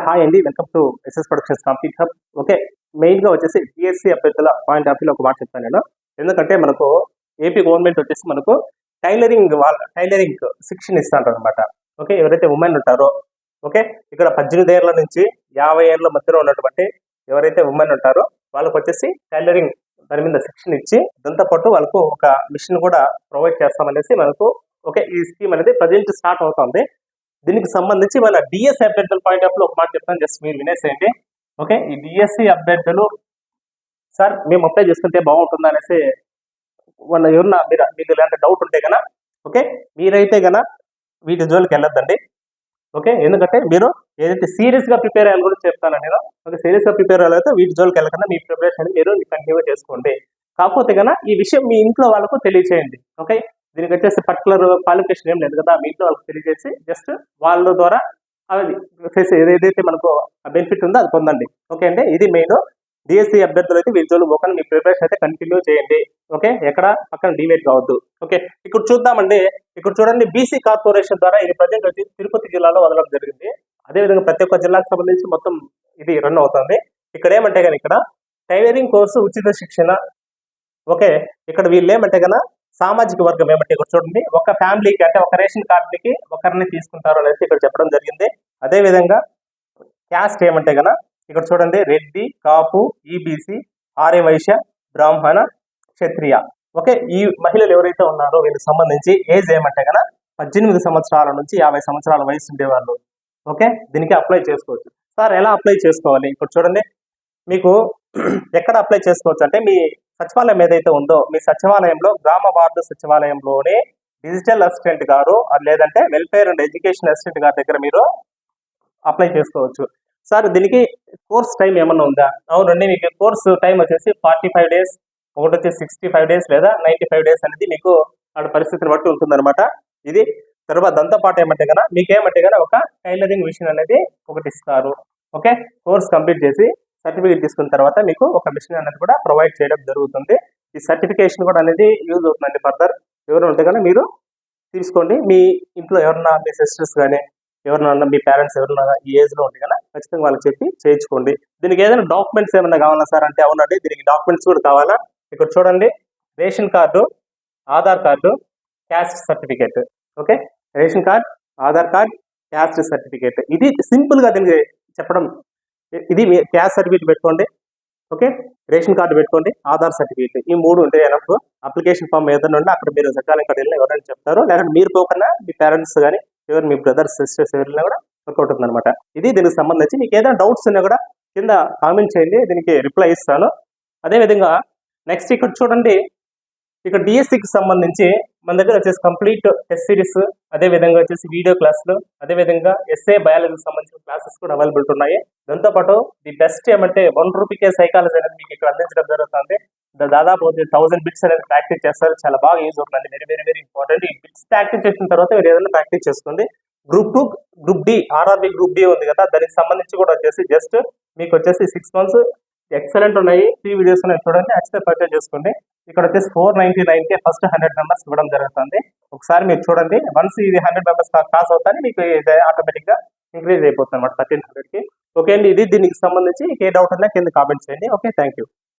Hi అండి, welcome to SS productions complete hub. Okay, మెయిన్గా వచ్చేసి డిఎస్సి అభ్యర్థుల పాయింట్ ఆఫ్ వ్యూలో ఒక మాట చెప్తాను నేను. ఎందుకంటే మనకు ఏపీ గవర్నమెంట్ వచ్చేసి మనకు టైలరింగ్ శిక్షణ ఇస్తాంటారు అనమాట. ఓకే, ఎవరైతే ఉమెన్ ఉంటారో, ఓకే, ఇక్కడ 18 ఏళ్ల నుంచి 50 ఏళ్ల మధ్యలో ఉన్నటువంటి ఎవరైతే ఉమెన్ ఉంటారో వాళ్ళకి వచ్చేసి టైలరింగ్ దాని మీద శిక్షణ ఇచ్చి దాంతో పాటు వాళ్ళకు ఒక మిషన్ కూడా ప్రొవైడ్ చేస్తామనేసి మనకు ఓకే ఈ స్కీమ్ అనేది ప్రజెంట్ స్టార్ట్ అవుతుంది. దీనికి సంబంధించి మన డిఎస్సి అభ్యర్థుల పాయింట్ ఆఫ్ లో ఒక మాట చెప్తాను, జస్ట్ మీరు వినేసేయండి. ఓకే, ఈ డిఎస్సి అభ్యర్థులు సార్ మేము అప్లై చేసుకుంటే బాగుంటుందా అనేసి వాళ్ళ ఎవరన్నా మీకు ఇలాంటి డౌట్ ఉంటే కన్నా ఓకే మీరైతే కన్నా వీటి జోలికి వెళ్ళొద్దండి. ఓకే, ఎందుకంటే మీరు ఏదైతే సీరియస్గా ప్రిపేర్ అయ్యాలని కూడా చెప్తాను నేను. ఓకే, సీరియస్గా ప్రిపేర్ అయ్యాలైతే వీటి జోలికి వెళ్ళకుండా మీ ప్రిపరేషన్ మీరు కంటిన్యూ చేసుకోండి. కాకపోతే కన్నా ఈ విషయం మీ ఇంట్లో వాళ్ళకు తెలియచేయండి. ఓకే, దీనికి వచ్చేసి పర్టికులర్ క్వాలిఫికేషన్ ఏం లేదు కదా, మీ ఇంట్లో వాళ్ళకి తెలియజేసి జస్ట్ వాళ్ళ ద్వారా అది ఫేస్ ఏదైతే మనకు బెనిఫిట్ ఉందో అది పొందండి. ఓకే అండి, ఇది మెయిన్. డిఎస్సి అభ్యర్థులు అయితే వీళ్ళు ఓపెన్ మీ ప్రిపరేషన్ అయితే కంటిన్యూ చేయండి. ఓకే, ఎక్కడ పక్కన డివేట్ కావద్దు. ఓకే, ఇక్కడ చూద్దామండి. ఇక్కడ చూడండి, బీసీ కార్పొరేషన్ ద్వారా ఇది ప్రజెంట్ వచ్చి తిరుపతి జిల్లాలో వదలడం జరిగింది. అదేవిధంగా ప్రతి ఒక్క జిల్లాకు సంబంధించి మొత్తం ఇది రన్ అవుతుంది. ఇక్కడ ఏమంటే కానీ ఇక్కడ టైలరింగ్ కోర్సు ఉచిత శిక్షణ. ఓకే, ఇక్కడ వీళ్ళు ఏమంటే కన్నా సామాజిక వర్గం ఏమంటే ఇక్కడ చూడండి, ఒక ఫ్యామిలీకి అంటే ఒక రేషన్ కార్డుకి ఒకరిని తీసుకుంటారు అనేసి ఇక్కడ చెప్పడం జరిగింది. అదేవిధంగా క్యాస్ట్ ఏమంటే కన్నా ఇక్కడ చూడండి, రెడ్డి, కాపు, ఈబీసీ, ఆర్య వైశ్య, బ్రాహ్మణ, క్షత్రియ. ఓకే, ఈ మహిళలు ఎవరైతే ఉన్నారో వీళ్ళకి సంబంధించి ఏజ్ ఏమంటే కన్నా 18 సంవత్సరాల నుంచి 50 సంవత్సరాల వయసు ఉండేవాళ్ళు ఓకే దీనికి అప్లై చేసుకోవచ్చు. సార్ ఎలా అప్లై చేసుకోవాలి? ఇక్కడ చూడండి, మీకు ఎక్కడ అప్లై చేసుకోవచ్చు అంటే మీ సచివాలయం ఏదైతే ఉందో మీ సచివాలయంలో గ్రామ వార్డు సచివాలయంలోనే డిజిటల్ అసిస్టెంట్ గారు లేదంటే వెల్ఫేర్ అండ్ ఎడ్యుకేషన్ అసిస్టెంట్ గారి దగ్గర మీరు అప్లై చేసుకోవచ్చు. సార్ దీనికి కోర్స్ టైం ఏమన్నా ఉందా? అవునండి, మీకు కోర్స్ టైం వచ్చేసి 45 days, ఒకటి వచ్చి 65 days లేదా 95 days అనేది మీకు ఆడ పరిస్థితిని బట్టి ఉంటుందన్నమాట. ఇది తర్వాత దాంతో పాటు ఏమంటే కన్నా మీకేమంటే కన్నా ఒక టైలరింగ్ మిషన్ అనేది ఒకటి ఇస్తారు. ఓకే, కోర్స్ కంప్లీట్ చేసి సర్టిఫికేట్ తీసుకున్న తర్వాత మీకు ఒక మిషన్ అనేది కూడా ప్రొవైడ్ చేయడం జరుగుతుంది. ఈ సర్టిఫికేషన్ కూడా అనేది యూజ్ అవుతుందండి. ఫర్దర్ ఎవరు ఉంటే కానీ మీరు తీసుకోండి. మీ ఇంట్లో ఎవరన్నా మీ సిస్టర్స్ కానీ ఎవరన్నా మీ పేరెంట్స్ ఎవరన్నా ఈ ఏజ్లో ఉంటే కన్నా ఖచ్చితంగా వాళ్ళకి చెప్పి చేయించుకోండి. దీనికి ఏదైనా డాక్యుమెంట్స్ ఏమైనా కావాలా సార్ అంటే అవునండి, దీనికి డాక్యుమెంట్స్ కూడా కావాలా. ఇక్కడ చూడండి, ration card, Aadhaar card, caste certificate. Okay, ration card, Aadhaar card, caste certificate. ఇది సింపుల్గా దీనికి చెప్పడం. ఇది క్యాస్ట్ సర్టిఫికేట్ పెట్టుకోండి. ఓకే, రేషన్ కార్డు పెట్టుకోండి, ఆధార్ సర్టిఫికేట్. ఈ 3 ఉంటే ఎనఫ్. అప్లికేషన్ ఫామ్ ఏదైనా ఉంటే అక్కడ మీరు సచివాలయం కార్డు వెళ్ళినా ఎవరైనా చెప్తారు, లేదంటే మీరు పోకన్నా మీ పేరెంట్స్ కానీ ఎవరు మీ బ్రదర్స్ సిస్టర్స్ ఎవరైనా కూడా వర్కౌట్ అవుతుంది అనమాట. ఇది దీనికి సంబంధించి మీకు ఏదైనా డౌట్స్ ఉన్నా కూడా కింద కామెంట్ చేయండి, దీనికి రిప్లై ఇస్తాను. అదేవిధంగా నెక్స్ట్ ఇక్కడ చూడండి, ఇక్కడ డిఎస్సికి సంబంధించి మన దగ్గర వచ్చేసి కంప్లీట్ టెస్ట్ సిరీస్, అదేవిధంగా వచ్చేసి వీడియో క్లాసులు, అదేవిధంగా ఎస్ఏ బయాలజీకి సంబంధించిన క్లాసెస్ కూడా అవైలబుల్ ఉన్నాయి. దాంతోపాటు ది బెస్ట్ ఏమంటే 1 రూపీకే సైకాలజీ అనేది మీకు ఇక్కడ అందించడం జరుగుతుంది. దాదాపు 1000 బిట్స్ అనేది ప్రాక్టీస్ చేస్తారు, చాలా బాగా యూజ్ అవుతుంది. Very very very important. ఈ బిట్స్ ప్రాక్టీస్ చేసిన తర్వాత మీరు ఏదైనా ప్రాక్టీస్ చేసుకోండి. Group 2, group D, RRB group D ఉంది కదా, దానికి సంబంధించి కూడా వచ్చేసి జస్ట్ మీకు వచ్చేసి 6 months ఎక్సలెంట్ ఉన్నాయి. 3 వీడియోస్ ఉన్నాయి, చూడండి, యాక్చువల్ పర్చేజ్ చేసుకోండి. ఇక్కడ వచ్చేసి 499కే ఫస్ట్ 100 members ఇవ్వడం జరుగుతుంది. ఒకసారి మీరు చూడండి, వన్స్ ఇది 100 members పాస్ అవుతానే మీకు ఆటోమేటిక్గా ఇంక్రీజ్ అయిపోతుంది అనమాట 1300కి. ఓకే అండి, ఇది దీనికి సంబంధించి ఏ డౌట్ ఉన్నా కింద కామెంట్ చేయండి. Okay, thank you.